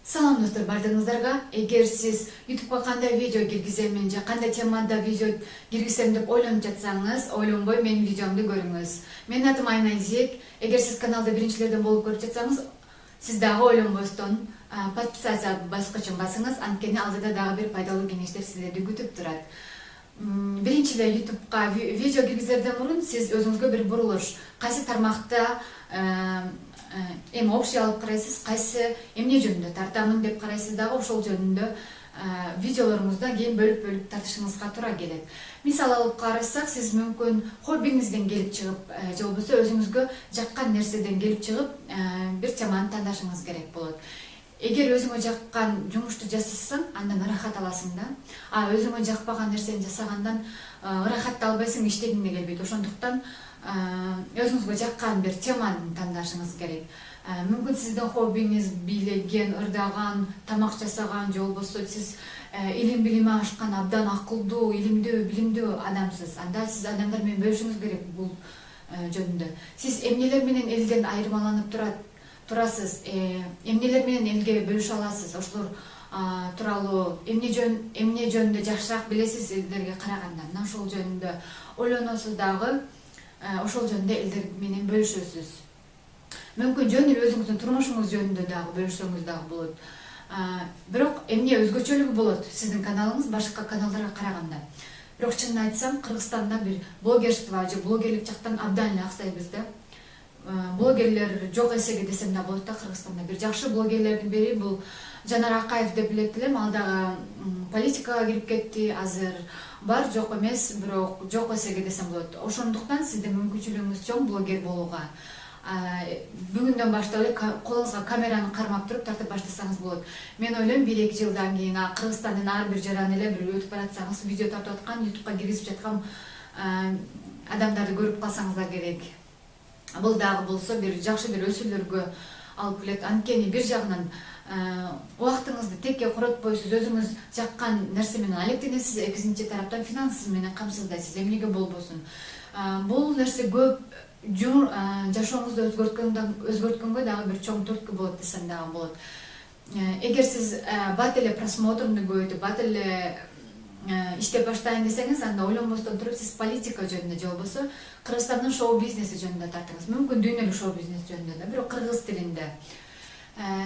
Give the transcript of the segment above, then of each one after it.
Салам достор, бардыгыңыздарга. Эгер сиз YouTube'га кандай видео киргиземин же кандай темада видео киргизсем деп ойлонуп жатсаңыз, ойлонбой менин видеомду көрүңүз. Менин атым Айназик. Эгер сиз каналда биринчилерден болуп көрүп жатсаңыз, сиз дагы ойлонбостон подписаться баскычын басыңыз, анткени алдыда дагы бир пайдалуу кеңештер сиздерди күтүп турат. Биринчи эле YouTube'га видео киргизерден мурун сиз өзүңүзгө бир бурулуш, кайсы тармакта эми общий алып карайсыз, кайсы эмне жөнүндө тартамын деп карайсыз дагы ошол жөнүндө видеолоруңузда кийин бөлүп тартышыңызга туура келет. Мисал алып карасак, сиз мүмкүн хоббиңизден келип чыгып, же болбосо өзүңүзгө жаккан нерседен келип чыгып, бир теманы тандашыңыз керек болот. Эгер өзүңө жаккан жумушту жасасаң, андан ырахат аласың да. Өзүңө жакпаган нерсени жасагандан ырахатты албайсың, иштегиң да келбейт. Ошондуктан өзүңүзгө жаккан бир теманы тандашыңыз керек. Мүмкүн сиздин хоббиңиз бийлеген, ырдаган, тамак жасаган, же болбосо сиз илим-билими ашкан, абдан акылдуу, илимдүү, билимдүү адамсыз. Анда сиз адамдар менен бөлүшүңүз керек бул жөнүндө. Сиз эмнелер менен элден айырмаланып турасыз, эмнелер менен элге бөлүшө аласыз, ошолор тууралуу эмне жөнүндө жакшыраак билесиз элдерге караганда. Мына ошол жөнүндө ойлоносуз дагы, ошол жөнүндө элдер менен бөлүшөсүз. Мүмкүн жөн эле өзүңүздүн турмушуңуз жөнүндө дагы бөлүшсөңүз дагы болот. Бирок эмне өзгөчөлүгү болот сиздин каналыңыз башка каналдарга караганда. Бирок чынын айтсам, Кыргызстанда бир блогерство же блогерлик жактан абдан эле аксайбыз да. Блогерлер жок эсеге десем да болот да. Кыргызстанда бир жакшы блогерлердин бири бул Жанар Акаев деп билет элем. Ал дагы политикага кирип кетти. Азыр бар, жок эмес, бирок жок эсеге десем болот. Ошондуктан сиздин мүмкүнчүлүгүңүз чоң блогер болууга. Бүгүндөн баштап эле колуңузга камераны кармап туруп тартып баштасаңыз болот. Мен ойлойм 1-2 жылдан кийин Кыргызстандын ар бир жараны эле бир өтүп баратсаңыз, видео тартып аткан, YouTube'га киргизип жаткан адамдарды көрүп калсаңыздар керек. Бул дагы болсо бир жакшы бир өсүүлөргө алып келет. Анткени бир жагынан убактыңызды текке коротпойсуз, өзүңүз жаккан нерсе менен алектенесиз, экинчи тараптан финансы менен камсыздайсыз, эмнеге болбосун. Бул нерсе көп жашооңузду өзгөрткөнгө дагы бир чоң түрткү болот десем дагы болот. Эгер сиз бат эле просмотрумду көбөйтүп, бат эле иштеп баштайын десеңиз, анда ойлонбостон туруп сиз политика жөнүндө же болбосо Кыргызстандын шоу бизнеси жөнүндө тартыңыз. Мүмкүн дүйнөлүк шоу бизнес жөнүндө да, бирок кыргыз тилинде.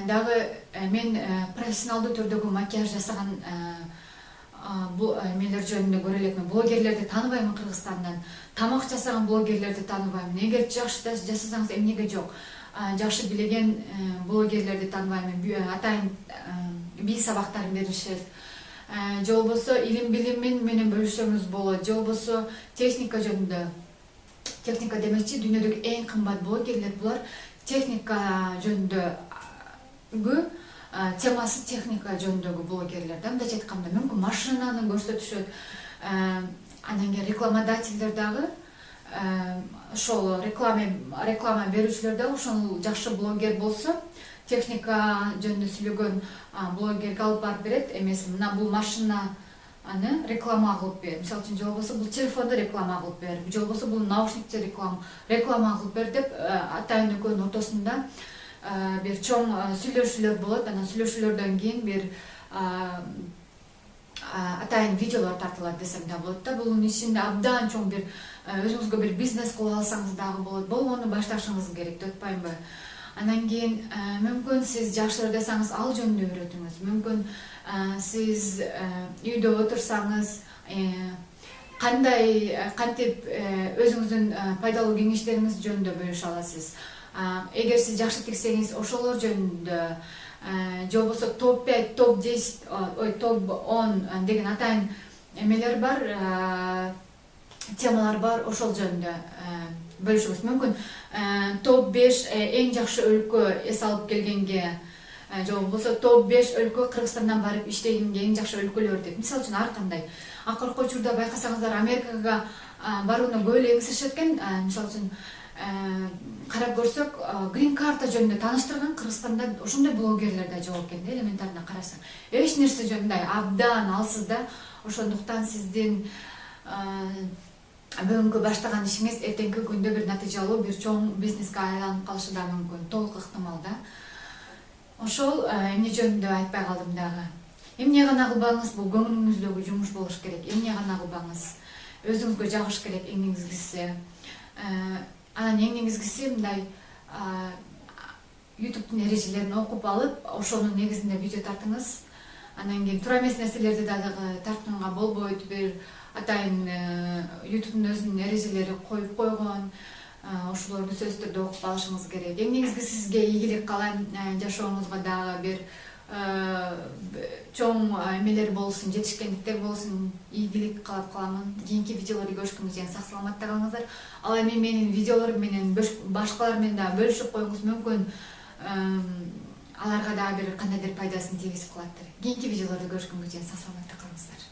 Дагы мен профессионалдуу түрдөгү макияж жасаган бул мендер жөнүндө көрө элекмин. Блогерлерди тааныбаймын Кыргызстандан. Тамак жасаган блогерлерди тааныбаймын. Эгер жакшы жасасаңыз эмнеге жок? Жакшы билеген блогерлерди тааныбаймын. Атайын бий сабактарын беришет. Же болбосо илим-билим менен бөлүшсөңүз болот. Же болбосо техника жөнүндө. Техника демекчи, дүйнөдөгү эң кымбат блогерлер булар. Техника жөнүндөгү темасы техника жөнүндөгү блогерлер. Мындайча айтканда, мүмкүн машинаны көрсөтүшөт. Анан кийин рекламодательдер дагы, ошол реклама берүүчүлөр дагы ошол жакшы блогер болсо, техника жөнүндө сүйлөгөн блогерге алып барып берет. Эмеси, мына бул машинаны реклама кылып бер. Мисалы үчүн, же болбосо бул телефонду реклама кылып бер, же болбосо бул наушникти реклама кылып бер деп атайын экөөнүн ортосунда бир чоң сүйлөшүүлөр болот. Анан сүйлөшүүлөрдөн кийин бир атайын видеолор тартылат десем да болот да. Бунун ичинде абдан чоң бир өзүңүзгө бир бизнес кылып алсаңыз дагы болот. Болгону башташыңыз керек, деп атпаймынбы? Анан кийин мүмкүн сиз жакшы ырдасаңыз, ал жөнүндө үйрөтүңүз. Мүмкүн сиз үйдө отурсаңыз, кантип өзүңүздүн пайдалуу кеңештериңиз жөнүндө бөлүшө аласыз. Эгер сиз жакшы тиксеңиз, ошолор жөнүндө, же болбосо топ 5, топ 10, топ 10 деген атайын эмелер бар, темалар бар, ошол жөнүндө бөлүшүңүз. Мүмкүн топ 5 эң жакшы өлкө эс алып келгенге, же болбосо топ 5 өлкө Кыргызстандан барып иштегенге эң жакшы өлкөлөр деп. Мисалы үчүн, ар кандай. Акыркы учурда байкасаңыздар, Америкага барууну көп эле эңсешет экен. Мисалы үчүн, карап көрсөк, грин карта жөнүндө тааныштырган Кыргызстанда ошондой блогерлер да жок экен да, элементарно карасаң. Эч нерсе жөнүндө абдан алсыз да. Ошондуктан сиздин бүгүнкү баштаган ишиңиз эртеңки күндө бир натыйжалуу, бир чоң бизнеске айланып калышы да мүмкүн, толук ыктымал да. Ошол эмне жөнүндө айтпай калдым дагы. Эмне гана кылбаңыз, бул көңүлүңүздөгү жумуш болуш керек. Эмне гана кылбаңыз, өзүңүзгө жагыш керек эң негизгиси. Анан эң негизгиси мындай YouTube'дун эрежелерин окуп алып, ошонун негизинде видео тартыңыз. Анан кийин туура эмес нерселерди дагы тартууга болбойт. Бир атайын YouTube'дун өзүнүн эрежелери коюп койгон. Ошолорду сөзсүз түрдө окуп алышыңыз керек. Эң негизгиси сизге ийгилик кылам, жашооңузга дагы бир чоң эмелер болсун, жетишкендиктер болсун, ийгилик каалап каламын. Кийинки видеолорду көрүшкөнгө чейин сак саламатта калыңыздар. Ал эми менин видеолорум менен башкалар менен дагы бөлүшүп коюңуз мүмкүн. Аларга дагы бир кандайдыр пайдасын тийгизип калаттыр. Кийинки видеолорду көрүшкөнгө чейин сак саламатта калыңыздар.